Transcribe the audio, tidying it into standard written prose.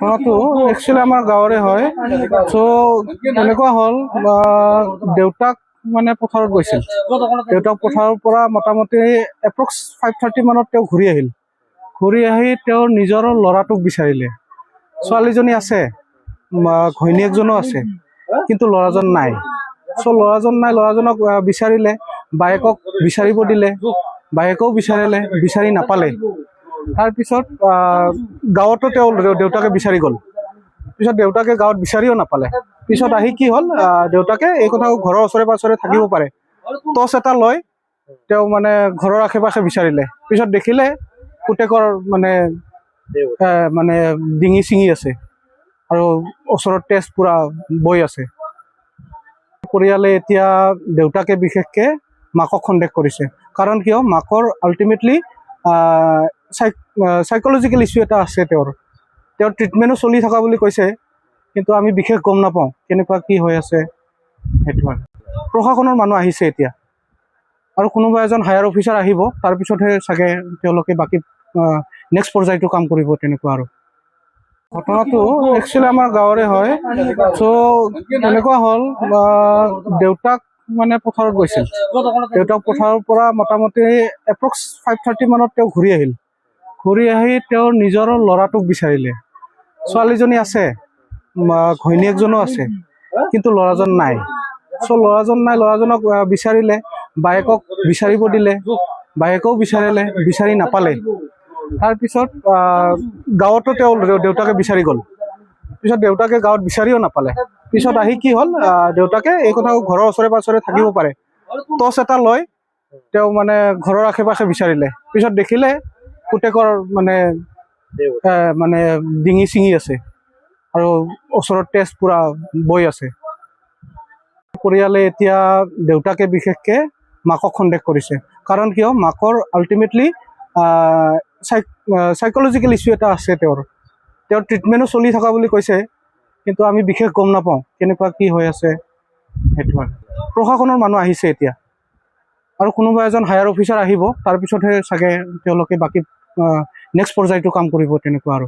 ঘটনাটো একচুৱেলি আমাৰ গাঁৱৰে হয়। চ' এনেকুৱা হ'ল দেউতাক মানে পথাৰত গৈছিল। দেউতাক পথাৰৰ পৰা মোটামুটি এপ্ৰক্স 5:30 মানত তেওঁ ঘূৰি আহিল। ঘূৰি আহি তেওঁৰ নিজৰ ল'ৰাটোক বিচাৰিলে। ছোৱালীজনী আছে, ঘৈণীয়েকজনো আছে, কিন্তু ল'ৰাজন নাই। চ' ল'ৰাজন নাই, ল'ৰাজনক বিচাৰিলে, বায়েকক বিচাৰিব দিলে, বায়েকেও বিচাৰিলে, বিচাৰি নাপালে। তাৰপিছত গাঁৱতো তেওঁ দেউতাকে বিচাৰি গ'ল। পিছত দেউতাকে গাঁৱত বিচাৰিও নাপালে। পিছত আহি কি হ'ল, দেউতাকে এই কথা ঘৰৰ ওচৰে পাঁজৰে থাকিব পাৰে, টৰ্চ এটা লৈ তেওঁ মানে ঘৰৰ আশে পাশে বিচাৰিলে। পিছত দেখিলে পুতেকৰ মানে ডিঙি চিঙি আছে আৰু ওচৰত তেজ পুৰা বৈ আছে। পৰিয়ালে এতিয়া দেউতাকে বিশেষকৈ মাকক সন্দেহ কৰিছে। কাৰণ কিয়, মাকৰ আল্টিমেটলি চাইক'লজিকেল ইছ্যু এটা আছে। তেওঁৰ ট্ৰিটমেণ্টো চলি থকা বুলি কৈছে, কিন্তু আমি বিশেষ গম নাপাওঁ কেনেকুৱা কি হৈ আছে। সেইটো প্ৰশাসনৰ মানুহ আহিছে এতিয়া, আৰু কোনোবা এজন হায়াৰ অফিচাৰ আহিব, তাৰপিছতহে চাগে তেওঁলোকে বাকী নেক্সট পৰ্যায়টো কাম কৰিব, তেনেকুৱা আৰু। ঘটনাটো একচুৱেলি আমাৰ গাঁৱৰে হয়। চ' এনেকুৱা হ'ল দেউতাক মানে পথাৰত গৈছিল। দেউতাক পথাৰৰ পৰা মোটামুটি এপ্ৰক্স 5:30 মানত তেওঁ ঘূৰি আহিল। ঘূৰি আহি তেওঁৰ নিজৰ ল'ৰাটোক বিচাৰিলে। ছোৱালীজনী আছে, ঘৈণীয়েকজনো আছে, কিন্তু ল'ৰাজন নাই। চ' ল'ৰাজন নাই, ল'ৰাজনক বিচাৰিলে, বায়েকক বিচাৰিব দিলে, বায়েকেও বিচাৰিলে, বিচাৰি নাপালে। তাৰপিছত গাঁৱতো তেওঁ দেউতাকে বিচাৰি গ'ল। পিছত দেউতাকে গাঁৱত বিচাৰিও নাপালে। পিছত আহি কি হ'ল, দেউতাকে এই কথা ঘৰৰ ওচৰে পাঁজৰে থাকিব পাৰে, টৰ্চ এটা লৈ তেওঁ মানে ঘৰৰ আশে পাশে বিচাৰিলে। পিছত দেখিলে পুতেকৰ মানে ডিঙি চিঙি আছে আৰু ওচৰত তেজ পুৰা বৈ আছে। পৰিয়ালে এতিয়া দেউতাকে বিশেষকৈ মাকক সন্দেহ কৰিছে। কাৰণ কিয়, মাকৰ আল্টিমেটলি চাইক'লজিকেল ইছ্যু এটা আছে। তেওঁৰ ট্ৰিটমেণ্টো চলি থকা বুলি কৈছে, কিন্তু আমি বিশেষ গম নাপাওঁ কেনেকুৱা কি হৈ আছে। সেইটো প্ৰশাসনৰ মানুহ আহিছে এতিয়া, আৰু কোনোবা এজন হায়াৰ অফিচাৰ আহিব, তাৰপিছতহে চাগে তেওঁলোকে বাকী নেক্সট পৰ্যায়টো কাম কৰিব, তেনেকুৱা আৰু।